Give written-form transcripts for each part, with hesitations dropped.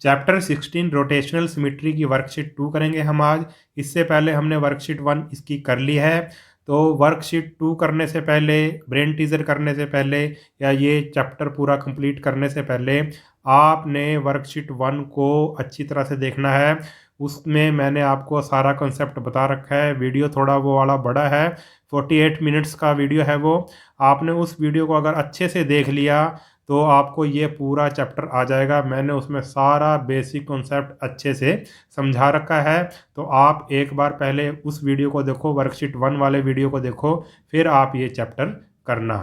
Chapter 16 rotational symmetry की worksheet 2 करेंगे हम आज। इससे पहले हमने वर्कशीट 1 इसकी कर ली है। तो वर्कशीट 2 करने से पहले, ब्रेन टीजर करने से पहले या ये चैप्टर पूरा कंप्लीट करने से पहले आपने वर्कशीट 1 को अच्छी तरह से देखना है। उसमें मैंने आपको सारा कॉन्सेप्ट बता रखा है। वीडियो थोड़ा वो वाला बड़ा है, 48 मिनट्स का वीडियो है वो। आपने उस वीडियो को अगर अच्छे से देख लिया तो आपको ये पूरा चैप्टर आ जाएगा। मैंने उसमें सारा बेसिक कॉन्सेप्ट अच्छे से समझा रखा है। तो आप एक बार पहले उस वीडियो को देखो, वर्कशीट 1 वाले वीडियो को देखो, फिर आप ये चैप्टर करना।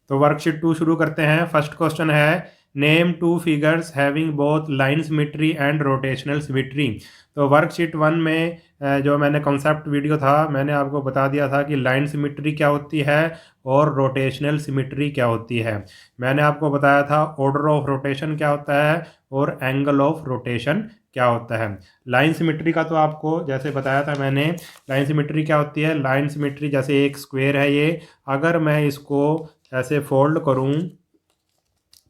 तो वर्कशीट 2 शुरू करते हैं। फर्स्ट क्वेश्चन है, name two figures having both line symmetry and rotational symmetry. तो वर्कशीट 1 में जो मैंने कॉन्सेप्ट वीडियो था, मैंने आपको बता दिया था कि लाइन सिमेट्री क्या होती है और रोटेशनल सिमेट्री क्या होती है। मैंने आपको बताया था ऑर्डर ऑफ रोटेशन क्या होता है और एंगल ऑफ रोटेशन क्या होता है। लाइन सिमेट्री का तो आपको जैसे बताया था मैंने, लाइन सिमेट्री क्या होती है। लाइन सिमेट्री जैसे एक स्क्वायर है ये, अगर मैं इसको ऐसे फोल्ड करूं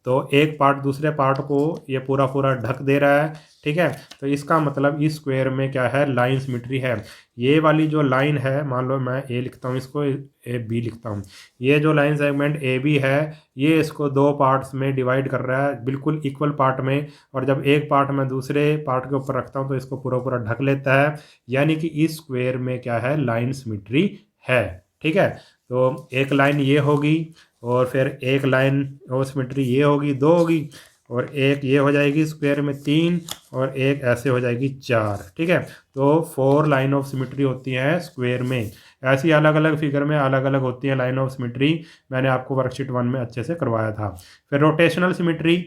तो एक पार्ट दूसरे पार्ट को ये पूरा पूरा ढक दे रहा है, ठीक है। तो इसका मतलब इस स्क्वायर में क्या है, लाइन सिमेट्री है। ये वाली जो लाइन है, मान लो मैं ए लिखता हूँ, इसको ए बी लिखता हूँ। ये जो लाइन सेगमेंट ए बी है, ये इसको दो पार्ट्स में डिवाइड कर रहा है, बिल्कुल इक्वल पार्ट में। और जब एक पार्ट मैं दूसरे पार्ट के ऊपर रखता हूँ तो इसको पूरा पूरा ढक लेता है। यानी कि इस स्क्वायर में क्या है, लाइन सिमेट्री है, ठीक है। तो एक लाइन ये होगी और फिर एक लाइन और सिमेट्री ये होगी, दो होगी, और एक ये हो जाएगी स्क्वायर में 3, और एक ऐसे हो जाएगी 4, ठीक है। तो 4 लाइन ऑफ सिमेट्री होती हैं स्क्वायर में। ऐसी अलग अलग फिगर में अलग अलग होती है लाइन ऑफ सिमेट्री। मैंने आपको वर्कशीट 1 में अच्छे से करवाया था। फिर रोटेशनल सिमेट्री,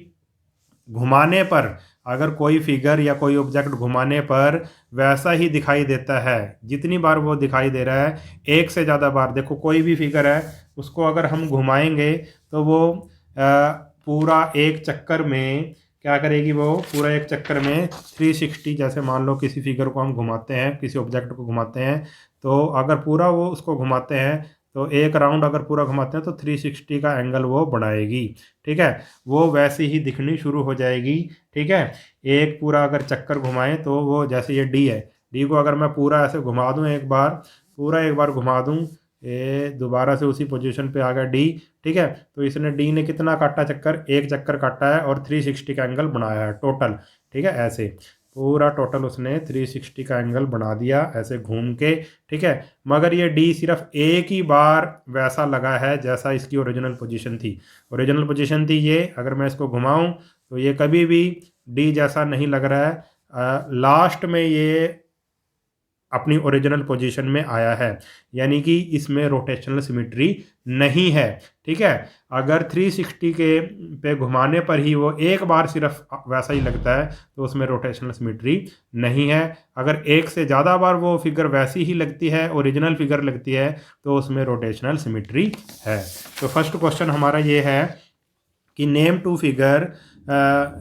घुमाने पर अगर कोई फिगर या कोई ऑब्जेक्ट घुमाने पर वैसा ही दिखाई देता है, जितनी बार वो दिखाई दे रहा है, एक से ज़्यादा बार। देखो कोई भी फिगर है, उसको अगर हम घुमाएंगे तो वो पूरा एक चक्कर में क्या करेगी, वो पूरा एक चक्कर में 360, जैसे मान लो किसी फिगर को हम घुमाते हैं, किसी ऑब्जेक्ट को घुमाते हैं, तो अगर पूरा वो उसको घुमाते हैं तो एक राउंड अगर पूरा घुमाते हैं तो 360 का एंगल वो बढ़ाएगी, ठीक है। वो वैसे ही दिखनी शुरू हो जाएगी, ठीक है। एक पूरा अगर चक्कर घुमाएं तो वो, जैसे ये डी है, डी को अगर मैं पूरा ऐसे घुमा दूं, एक बार पूरा एक बार घुमा दूं, ये दोबारा से उसी पोजीशन पे आ गया डी, ठीक है। तो इसने डी ने कितना काटा चक्कर, एक चक्कर काटा है और 360 का एंगल बनाया है टोटल, ठीक है। ऐसे पूरा टोटल उसने 360 का एंगल बना दिया ऐसे घूम के, ठीक है। मगर ये डी सिर्फ एक ही बार वैसा लगा है जैसा इसकी ओरिजिनल पोजीशन थी। ओरिजिनल पोजीशन थी ये, अगर मैं इसको घुमाऊं तो ये कभी भी डी जैसा नहीं लग रहा है। लास्ट में ये अपनी ओरिजिनल पोजीशन में आया है, यानी कि इसमें रोटेशनल सिमेट्री नहीं है, ठीक है। अगर 360 के पे घुमाने पर ही वो एक बार सिर्फ वैसा ही लगता है तो उसमें रोटेशनल सिमेट्री नहीं है। अगर एक से ज़्यादा बार वो फिगर वैसी ही लगती है, ओरिजिनल फिगर लगती है, तो उसमें रोटेशनल सिमेट्री है। तो फर्स्ट क्वेश्चन हमारा ये है कि name two figure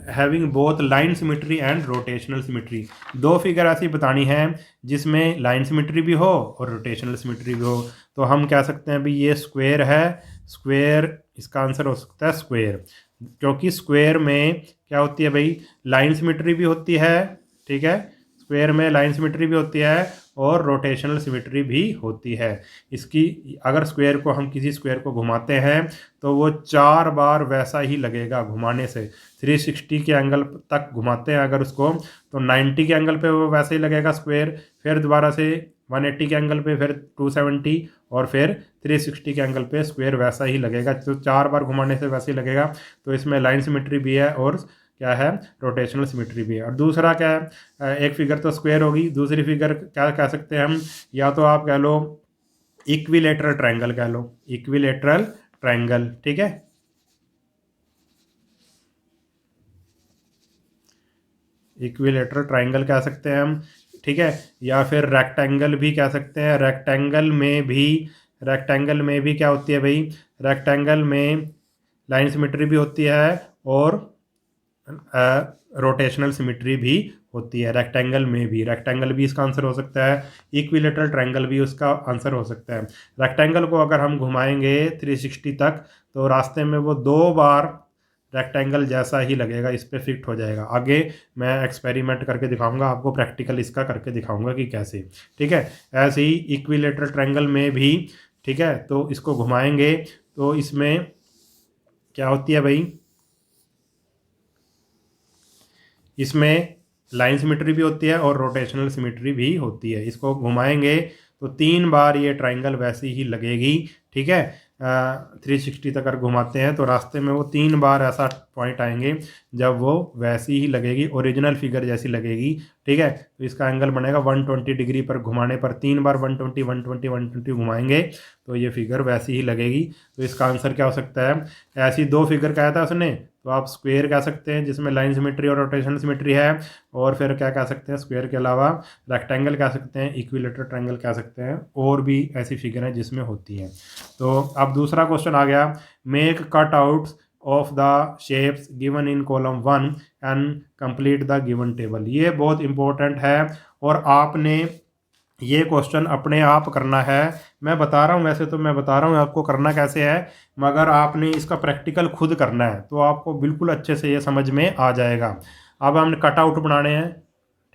having both line symmetry and rotational symmetry. दो फिगर ऐसी बतानी है जिसमें लाइन सिमेट्री भी हो और रोटेशनल सिमेट्री भी हो। तो हम कह सकते हैं भाई ये स्क्वायर है, स्क्वायर इसका आंसर हो सकता है स्क्वायर, क्योंकि स्क्वायर में क्या होती है भाई, लाइन सिमेट्री भी होती है, ठीक है। स्क्वायर में लाइन सिमेट्री भी होती है और रोटेशनल सिमेट्री भी होती है। इसकी अगर स्क्वायर को, हम किसी स्क्वायर को घुमाते हैं तो वो 4 बार वैसा ही लगेगा घुमाने से। 360 के एंगल तक घुमाते हैं अगर उसको, तो 90 के एंगल पे वो वैसे ही लगेगा स्क्वायर, फिर दोबारा से 180 के एंगल पे, फिर 270, और फिर 360 के एंगल पे स्क्वायर वैसा ही लगेगा। तो 4 बार घुमाने से वैसे ही लगेगा। तो इसमें लाइन सिमेट्री भी है और क्या है, रोटेशनल सिमेट्री भी है। और दूसरा क्या है, एक फिगर तो स्क्वायर होगी, दूसरी फिगर क्या कह सकते हैं हम, या तो आप कह लो इक्विलेटरल ट्रायंगल कह लो, इक्विलेटरल ट्रायंगल, ठीक है। इक्विलेटरल ट्रायंगल कह सकते हैं हम, ठीक है। या फिर रेक्टेंगल भी कह सकते हैं। रेक्टेंगल में भी क्या होती है भाई, रेक्टेंगल में लाइन सिमेट्री भी होती है और रोटेशनल सिमेट्री भी होती है। रेक्टेंगल में भी, रेक्टेंगल भी इसका आंसर हो सकता है, इक्विलेटरल ट्रायंगल भी उसका आंसर हो सकता है। रेक्टेंगल को अगर हम घुमाएंगे 360 तक तो रास्ते में वो 2 बार रेक्टेंगल जैसा ही लगेगा, इस पर फिट हो जाएगा। आगे मैं एक्सपेरिमेंट करके दिखाऊंगा आपको, प्रैक्टिकल इसका करके दिखाऊंगा कि कैसे। ठीक है, ऐसे ही इक्विलेटरल ट्रायंगल में भी, ठीक है, तो इसको घुमाएंगे तो इसमें क्या होती है भाई, इसमें लाइन सिमेट्री भी होती है और रोटेशनल सिमेट्री भी होती है। इसको घुमाएंगे तो 3 बार ये ट्राइंगल वैसी ही लगेगी। ठीक है, 360 तक अगर घुमाते हैं तो रास्ते में वो 3 बार ऐसा पॉइंट आएंगे जब वो वैसी ही लगेगी, ओरिजिनल फिगर जैसी लगेगी। ठीक है, तो इसका एंगल बनेगा 120 डिग्री पर, घुमाने पर 3 बार 120 120 120 घुमाएंगे तो ये फिगर वैसी ही लगेगी। तो इसका आंसर क्या हो सकता है, ऐसी 2 फिगर कहा था उसने, तो आप स्क्वायर कह सकते हैं जिसमें लाइन सिमेट्री और रोटेशन सिमेट्री है, और फिर क्या कह सकते हैं स्क्वायर के अलावा, रेक्टेंगल कह सकते हैं, इक्विलेटरल ट्रायंगल कह सकते हैं, और भी ऐसी फिगर हैं जिसमें होती हैं। तो अब दूसरा क्वेश्चन आ गया, make cut outs of the shapes given in column 1 and complete the given table. ये बहुत इंपॉर्टेंट है और आपने ये क्वेश्चन अपने आप करना है। मैं बता रहा हूँ, वैसे तो मैं बता रहा हूँ आपको करना कैसे है, मगर आपने इसका प्रैक्टिकल खुद करना है तो आपको बिल्कुल अच्छे से ये समझ में आ जाएगा। अब हमने कटआउट बनाने हैं।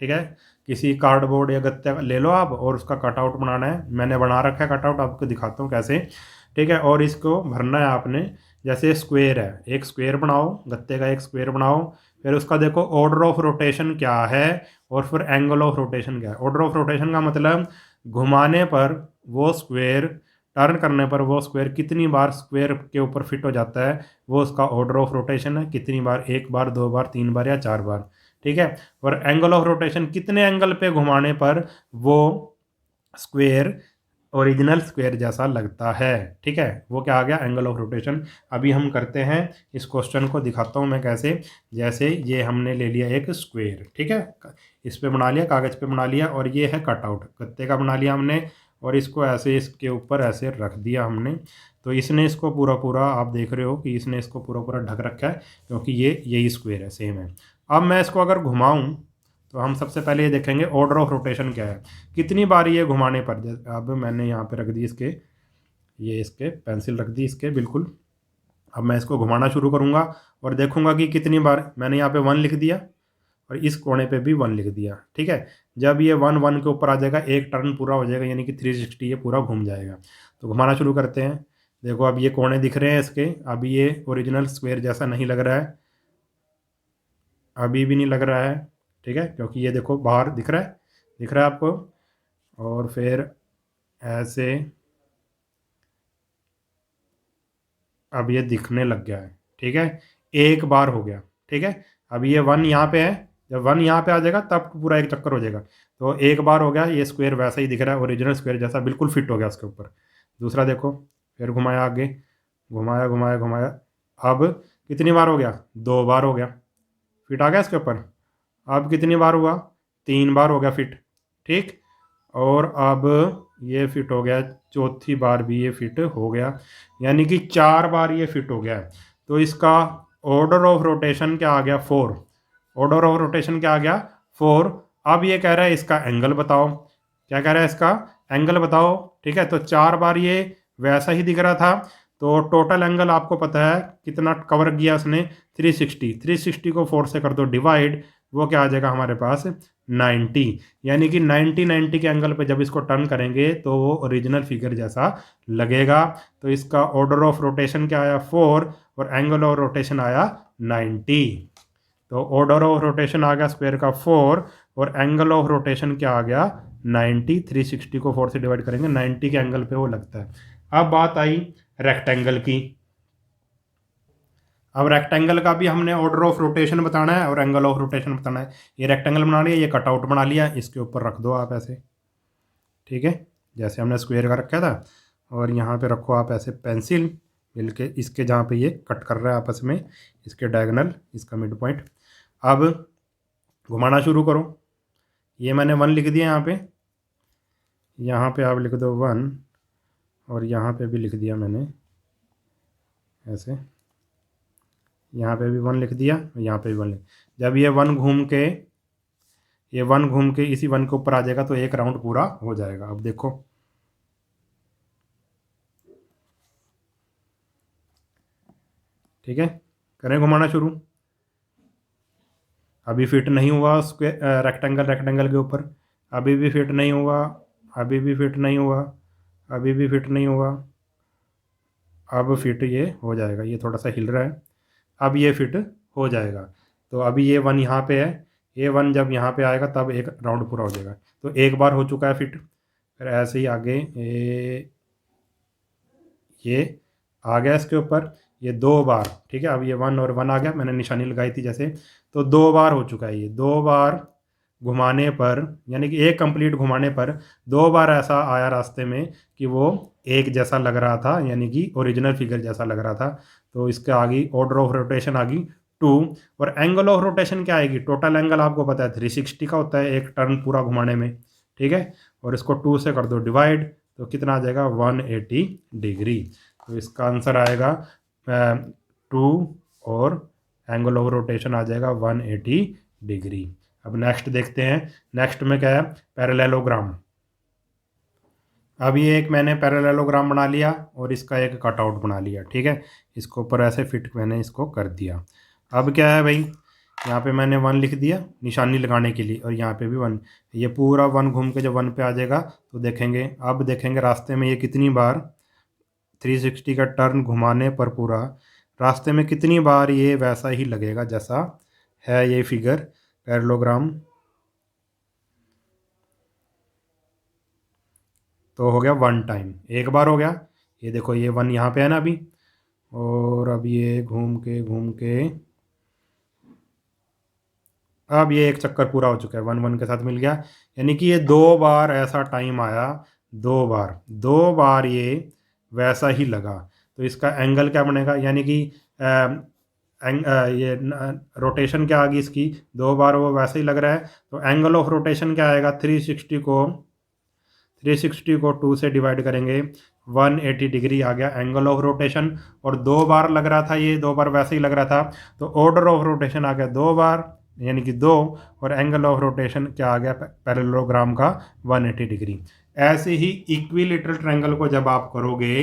ठीक है, किसी कार्डबोर्ड या गत्ते ले लो आप और उसका कटआउट बनाना है। मैंने बना रखा है कटआउट, आपको दिखाता हूँ कैसे। ठीक है, और इसको भरना है आपने। जैसे स्क्वायर है, एक स्क्वायर बनाओ, गत्ते का एक स्क्वायर बनाओ, फिर उसका देखो ऑर्डर ऑफ रोटेशन क्या है और फिर एंगल ऑफ रोटेशन क्या है। ऑर्डर ऑफ रोटेशन का मतलब घुमाने पर वो स्क्वायर, टर्न करने पर वो स्क्वायर कितनी बार स्क्वायर के ऊपर फिट हो जाता है, वो उसका ऑर्डर ऑफ रोटेशन है। कितनी बार, 1 बार 2 बार 3 बार या 4 बार। ठीक है, और एंगल ऑफ रोटेशन कितने एंगल पे घुमाने पर वो स्क्वायर ओरिजिनल स्क्वायर जैसा लगता है। ठीक है, वो क्या आ गया, एंगल ऑफ रोटेशन। अभी हम करते हैं इस क्वेश्चन को, दिखाता हूँ मैं कैसे। जैसे ये हमने ले लिया एक स्क्वायर, ठीक है, इस पे बना लिया, कागज़ पे बना लिया, और ये है कटआउट, गत्ते का बना लिया हमने, और इसको ऐसे इसके ऊपर ऐसे रख दिया हमने। तो इसने इसको पूरा पूरा, आप देख रहे हो कि इसने इसको पूरा पूरा ढक रखा है, क्योंकि ये यही स्क्वायर है, सेम है। अब मैं इसको अगर घुमाऊँ तो हम सबसे पहले ये देखेंगे ऑर्डर ऑफ रोटेशन क्या है, कितनी बार ये घुमाने पर। अब मैंने यहाँ पे रख दी इसके, ये इसके पेंसिल रख दी इसके बिल्कुल। अब मैं इसको घुमाना शुरू करूँगा और देखूँगा कि कितनी बार। मैंने यहाँ पे 1 लिख दिया और इस कोने पे भी 1 लिख दिया। ठीक है, जब ये 1 1 के ऊपर आ जाएगा, एक टर्न पूरा हो जाएगा, यानी कि 360 ये पूरा घूम जाएगा। तो घुमाना शुरू करते हैं। देखो अब ये कोने दिख रहे हैं इसके, अभी ये ओरिजिनल स्क्वायर जैसा नहीं लग रहा है, अभी भी नहीं लग रहा है। ठीक है, क्योंकि ये देखो बाहर दिख रहा है, दिख रहा है आपको। और फिर ऐसे अब ये दिखने लग गया है। ठीक है, एक बार हो गया। ठीक है, अब ये 1 यहाँ पे है, जब 1 यहाँ पे आ जाएगा तब पूरा एक चक्कर हो जाएगा। तो एक बार हो गया, ये स्क्वायर वैसा ही दिख रहा है, ओरिजिनल स्क्वायर जैसा बिल्कुल फिट हो गया उसके ऊपर। दूसरा देखो, फिर घुमाया आगे, घुमाया घुमाया घुमाया, अब कितनी बार हो गया, 2 बार हो गया, फिट आ गया इसके ऊपर। अब कितनी बार हुआ, 3 बार हो गया फिट। ठीक, और अब ये फिट हो गया, चौथी बार भी ये फिट हो गया, यानी कि 4 बार ये फिट हो गया है। तो इसका ऑर्डर ऑफ रोटेशन क्या आ गया, 4। ऑर्डर ऑफ रोटेशन क्या आ गया, 4। अब ये कह रहा है इसका एंगल बताओ, क्या कह रहा है, इसका एंगल बताओ। ठीक है, तो 4 बार ये वैसा ही दिख रहा था, तो टोटल एंगल आपको पता है कितना कवर किया उसने, 360। 360 को 4 से कर दो डिवाइड, वो क्या आ जाएगा हमारे पास, 90। यानी कि 90 90 के एंगल पे जब इसको टर्न करेंगे तो वो ओरिजिनल फिगर जैसा लगेगा। तो इसका ऑर्डर ऑफ रोटेशन क्या आया, 4, और एंगल ऑफ रोटेशन आया 90। तो ऑर्डर ऑफ रोटेशन आ गया स्क्वायर का 4, और एंगल ऑफ रोटेशन क्या आ गया, 90। 360 को 4 से डिवाइड करेंगे, 90 के एंगल पे वो लगता है। अब बात आई रेक्टेंगल की। अब रेक्टेंगल का भी हमने ऑर्डर ऑफ रोटेशन बताना है और एंगल ऑफ रोटेशन बताना है। ये रेक्टेंगल बना लिया, ये कटआउट बना लिया, इसके ऊपर रख दो आप ऐसे। ठीक है, जैसे हमने स्क्वायर का रखा था, और यहाँ पे रखो आप ऐसे पेंसिल मिलके, इसके जहाँ पे ये कट कर रहा है आपस में, इसके डायगोनल, इसका मिड पॉइंट। अब घुमाना शुरू करो। ये मैंने 1 लिख दिया यहाँ पे आप लिख दो 1, और यहाँ पे भी लिख दिया मैंने ऐसे, यहाँ पे भी 1 लिख दिया, यहाँ पे भी 1 लिख। जब ये 1 घूम के, ये 1 घूम के इसी 1 के ऊपर आ जाएगा तो एक राउंड पूरा हो जाएगा। अब देखो, ठीक है, करें घुमाना शुरू। अभी फिट नहीं हुआ स्क्वेयर रेक्टेंगल के ऊपर, अभी भी फिट नहीं हुआ, अभी भी फिट नहीं हुआ, अभी भी फिट नहीं हुआ। अब फिट ये हो जाएगा, ये थोड़ा सा हिल रहा है, अब ये फिट हो जाएगा। तो अभी ये वन यहाँ पे है, ये वन जब यहाँ पे आएगा तब एक राउंड पूरा हो जाएगा। तो एक बार हो चुका है फिट। फिर ऐसे ही आगे ये आ गया इसके ऊपर, ये दो बार, ठीक है। अब ये वन और वन आ गया, मैंने निशानी लगाई थी जैसे, तो दो बार हो चुका है। ये दो बार घुमाने पर, यानी कि एक कंप्लीट घुमाने पर दो बार ऐसा आया रास्ते में कि वो एक जैसा लग रहा था, यानी कि ओरिजिनल फिगर जैसा लग रहा था। तो इसके आगे ऑर्डर ऑफ रोटेशन आ गई 2। और एंगल ऑफ रोटेशन क्या आएगी, टोटल एंगल आपको पता है 360 का होता है एक टर्न पूरा घुमाने में, ठीक है। और इसको 2 से कर दो डिवाइड, तो कितना आ जाएगा 180 डिग्री। तो इसका आंसर आएगा 2 और एंगल ऑफ रोटेशन आ जाएगा 180 डिग्री। अब नेक्स्ट देखते हैं, नेक्स्ट में क्या है, पैरेललोग्राम। अब ये एक मैंने पैरेललोग्राम बना लिया और इसका एक कटआउट बना लिया, ठीक है। इसको ऊपर ऐसे फिट मैंने इसको कर दिया। अब क्या है भाई, यहाँ पे मैंने 1 लिख दिया निशानी लगाने के लिए, और यहाँ पे भी 1। ये पूरा 1 घूम के जब 1 पे आ जाएगा तो देखेंगे, अब देखेंगे रास्ते में ये कितनी बार 360 का टर्न घुमाने पर पूरा रास्ते में कितनी बार ये वैसा ही लगेगा जैसा है ये फिगर पैरेललोग्राम। तो हो गया 1 टाइम, एक बार हो गया। ये देखो ये 1 यहाँ पे है ना अभी, और अब ये घूम के अब ये एक चक्कर पूरा हो चुका है, 1 1 के साथ मिल गया। यानी कि ये दो बार ऐसा टाइम आया, दो बार ये वैसा ही लगा। तो इसका एंगल क्या बनेगा, यानी कि ये रोटेशन क्या आ गई इसकी, दो बार वो वैसे ही लग रहा है। तो एंगल ऑफ रोटेशन क्या आएगा, 360 को 2 से डिवाइड करेंगे, 180 डिग्री आ गया एंगल ऑफ रोटेशन। और दो बार लग रहा था, ये दो बार वैसे ही लग रहा था, तो ऑर्डर ऑफ रोटेशन आ गया दो बार, यानी कि 2। और एंगल ऑफ रोटेशन क्या आ गया पैरेललोग्राम का, 180 डिग्री। ऐसे ही इक्विलेटरल ट्रायंगल को जब आप करोगे,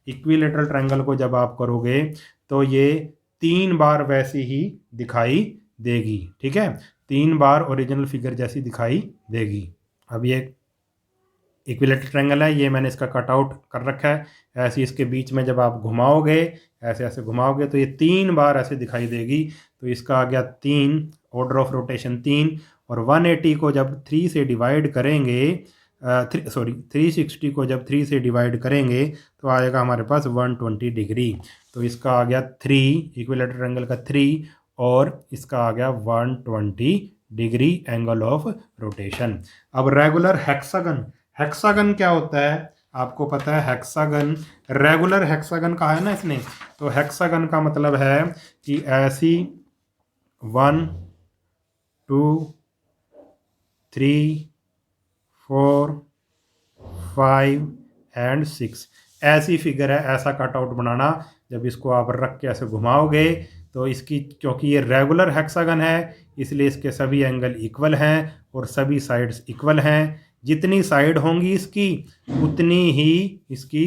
इक्विलेटरल ट्रायंगल को जब आप करोगे तो ये 3 बार वैसी ही दिखाई देगी, ठीक है। 3 बार ओरिजिनल फिगर जैसी दिखाई देगी। अब ये इक्विलेटरल ट्रायंगल है, ये मैंने इसका कटआउट कर रखा है। ऐसे इसके बीच में जब आप घुमाओगे, ऐसे ऐसे घुमाओगे तो ये 3 बार ऐसे दिखाई देगी। तो इसका आ गया 3, ऑर्डर ऑफ रोटेशन 3। और 180 को जब 3 से डिवाइड करेंगे, 360 को जब 3 से डिवाइड करेंगे तो आएगा हमारे पास 120 डिग्री। तो इसका आ गया 3, इक्विलेटरल ट्रायंगल का 3, और इसका आ गया 120 डिग्री एंगल ऑफ रोटेशन। अब रेगुलर हेक्सागन, हेक्सागन क्या होता है आपको पता है, हेक्सागन रेगुलर हेक्सागन कहा है ना इसने। तो हेक्सागन का मतलब है कि ऐसी 1 2 3 4 5 एंड 6 ऐसी फिगर है। ऐसा कटआउट बनाना, जब इसको आप रख के ऐसे घुमाओगे तो इसकी, क्योंकि ये रेगुलर हेक्सागन है इसलिए इसके सभी एंगल इक्वल हैं और सभी साइड्स इक्वल हैं। जितनी साइड होंगी इसकी उतनी ही इसकी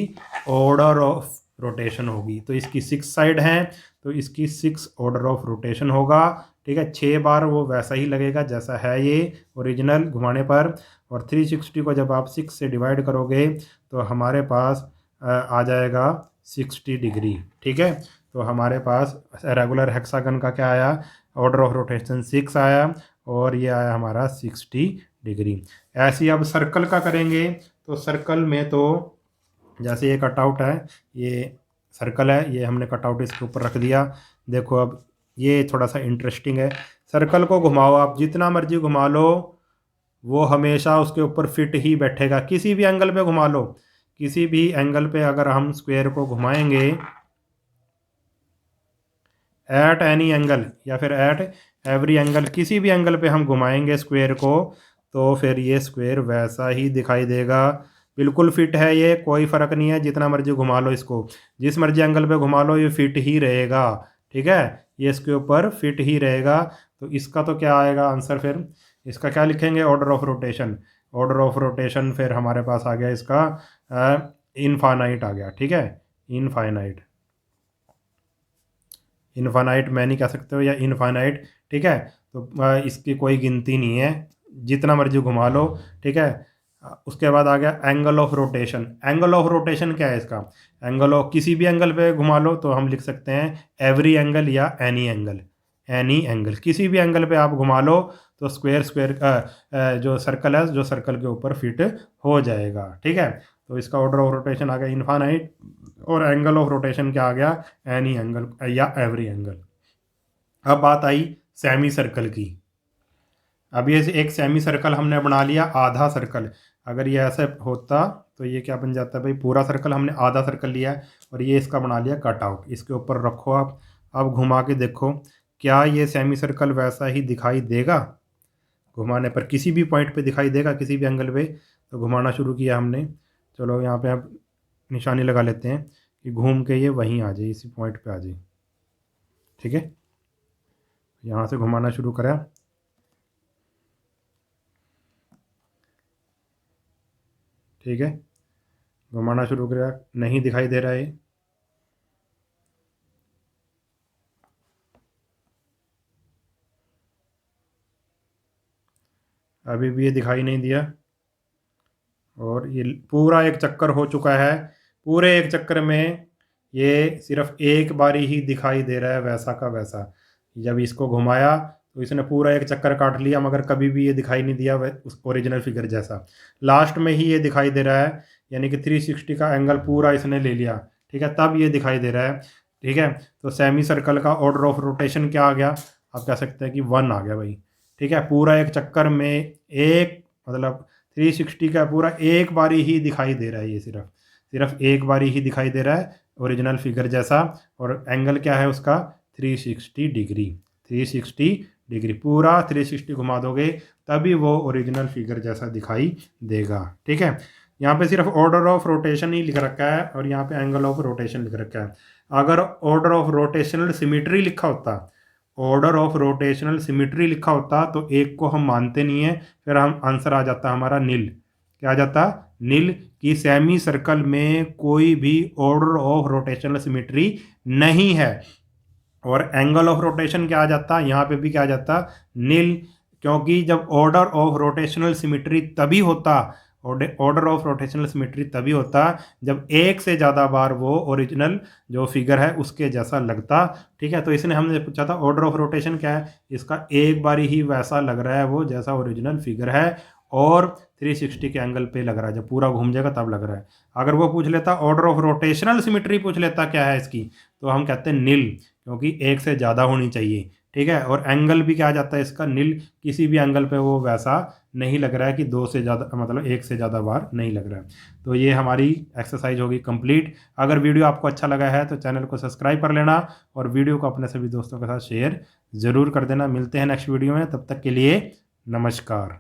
ऑर्डर ऑफ रोटेशन होगी। तो इसकी 6 साइड हैं तो इसकी 6 ऑर्डर ऑफ रोटेशन होगा, ठीक है। 6 बार वो वैसा ही लगेगा जैसा है ये ओरिजिनल घुमाने पर। और 360 को जब आप 6 से डिवाइड करोगे तो हमारे पास आ जाएगा 60 डिग्री, ठीक है। तो हमारे पास रेगुलर हेक्सागन का क्या आया, ऑर्डर ऑफ रोटेशन 6 आया, और ये आया हमारा 60 डिग्री। ऐसे ही अब सर्कल का करेंगे, तो सर्कल में तो जैसे ये कटआउट है, ये सर्कल है, ये हमने कटआउट इसके ऊपर रख दिया। देखो अब ये थोड़ा सा इंटरेस्टिंग है, सर्कल को घुमाओ आप जितना मर्जी घुमा लो, वो हमेशा उसके ऊपर फिट ही बैठेगा। किसी भी एंगल पे घुमा लो, किसी भी एंगल पे अगर हम स्क्वायर को घुमाएंगे एट एनी एंगल या फिर एट एवरी एंगल, किसी भी एंगल पे हम घुमाएंगे स्क्वायर को, तो फिर ये स्क्वायर वैसा ही दिखाई देगा। बिल्कुल फिट है ये, कोई फ़र्क नहीं है, जितना मर्जी घुमा लो इसको, जिस मर्जी एंगल पे घुमा लो ये फिट ही रहेगा, ठीक है। ये इसके ऊपर फिट ही रहेगा। तो इसका तो क्या आएगा आंसर, फिर इसका क्या लिखेंगे, order of rotation. Order of rotation फिर हमारे पास आ गया इसका इनफाइनाइट आ गया, ठीक है, इनफाइनाइट। इनफाइनाइट मैनी कह सकते हो या इनफाइनाइट, ठीक है। तो इसकी कोई गिनती नहीं है, जितना मर्जी घुमा लो, ठीक है। उसके बाद आ गया angle of rotation. Angle of rotation क्या है इसका? एंगल ऑफ, किसी भी एंगल पे घुमा लो तो हम लिख सकते हैं एवरी एंगल या एनी एंगल। एनी एंगल, किसी भी एंगल पे आप घुमा लो तो स्क्वायर जो सर्कल है, जो सर्कल के ऊपर फिट हो जाएगा, ठीक है। तो इसका ऑर्डर ऑफ रोटेशन आ गया इनफाइनाइट, और एंगल ऑफ रोटेशन क्या आ गया? एनी एंगल या एवरी एंगल। अब बात आई सेमी सर्कल की। अब ये एक सेमी सर्कल हमने बना लिया, आधा सर्कल। अगर ये ऐसे होता तो ये क्या बन जाता है भाई? पूरा सर्कल हमने आधा सर्कल लिया है और ये इसका बना लिया कटआउट। इसके ऊपर रखो आप, अब घुमा के देखो क्या ये सेमी सर्कल वैसा ही दिखाई देगा? घुमाने पर किसी भी पॉइंट पे दिखाई देगा, किसी भी एंगल पे। तो घुमाना शुरू किया हमने, चलो यहाँ पे आप निशानी लगा लेते हैं कि घूम के ये वहीं आ जाए, इसी पॉइंट पे आ जाए, ठीक है। यहाँ से घुमाना शुरू करा, ठीक है। घुमाना शुरू किया, नहीं दिखाई दे रहा है। अभी भी ये दिखाई नहीं दिया, और ये पूरा एक चक्कर हो चुका है। पूरे एक चक्कर में ये सिर्फ एक बारी ही दिखाई दे रहा है वैसा का वैसा। जब इसको घुमाया तो इसने पूरा एक चक्कर काट लिया, मगर कभी भी ये दिखाई नहीं दिया उस ओरिजिनल फिगर जैसा। लास्ट में ही ये दिखाई दे रहा है, यानी कि 360 का एंगल पूरा इसने ले लिया, ठीक है, तब ये दिखाई दे रहा है, ठीक है। तो सेमी सर्कल का ऑर्डर ऑफ रोटेशन क्या आ गया? आप कह सकते हैं कि 1 आ गया भाई, ठीक है। पूरा एक चक्कर में एक, मतलब 360 का पूरा एक बारी ही दिखाई दे रहा है, ये सिर्फ एक बारी ही दिखाई दे रहा है ओरिजिनल फिगर जैसा। और एंगल क्या है उसका? 360 डिग्री। 360 डिग्री, पूरा 360 घुमा दोगे तभी वो ओरिजिनल फिगर जैसा दिखाई देगा, ठीक है। यहाँ पे सिर्फ ऑर्डर ऑफ रोटेशन ही लिख रखा है और यहाँ पे एंगल ऑफ रोटेशन लिख रखा है। अगर ऑर्डर ऑफ रोटेशनल सिमिट्री लिखा होता, ऑर्डर ऑफ रोटेशनल सिमिट्री लिखा होता तो एक को हम मानते नहीं है, फिर हम आंसर आ जाता हमारा नील। क्या आ जाता? नील, कि सेमी सर्कल में कोई भी ऑर्डर ऑफ रोटेशनल सिमिट्री नहीं है। और एंगल ऑफ रोटेशन क्या आ जाता? यहाँ पे भी क्या आ जाता? नील, क्योंकि जब ऑर्डर ऑफ रोटेशनल सिमिट्री तभी होता, ऑर्डर ऑफ रोटेशनल सिमिट्री तभी होता जब एक से ज़्यादा बार वो ओरिजिनल जो फिगर है उसके जैसा लगता, ठीक है। तो इसने हमने पूछा था ऑर्डर ऑफ रोटेशन क्या है, इसका एक बारी ही वैसा लग रहा है वो जैसा ओरिजिनल फिगर है, और 360 के एंगल पे लग रहा है, जब पूरा घूम जाएगा तब लग रहा है। अगर वो पूछ लेता ऑर्डर ऑफ रोटेशनल सिमिट्री पूछ लेता क्या है इसकी, तो हम कहते हैं नील, क्योंकि एक से ज़्यादा होनी चाहिए, ठीक है। और एंगल भी क्या आ जाता है इसका? नील, किसी भी एंगल पे वो वैसा नहीं लग रहा है कि दो से ज़्यादा, मतलब एक से ज़्यादा बार नहीं लग रहा है। तो ये हमारी एक्सरसाइज होगी कंप्लीट। अगर वीडियो आपको अच्छा लगा है तो चैनल को सब्सक्राइब कर लेना और वीडियो को अपने सभी दोस्तों के साथ शेयर ज़रूर कर देना। मिलते हैं नेक्स्ट वीडियो में, तब तक के लिए नमस्कार।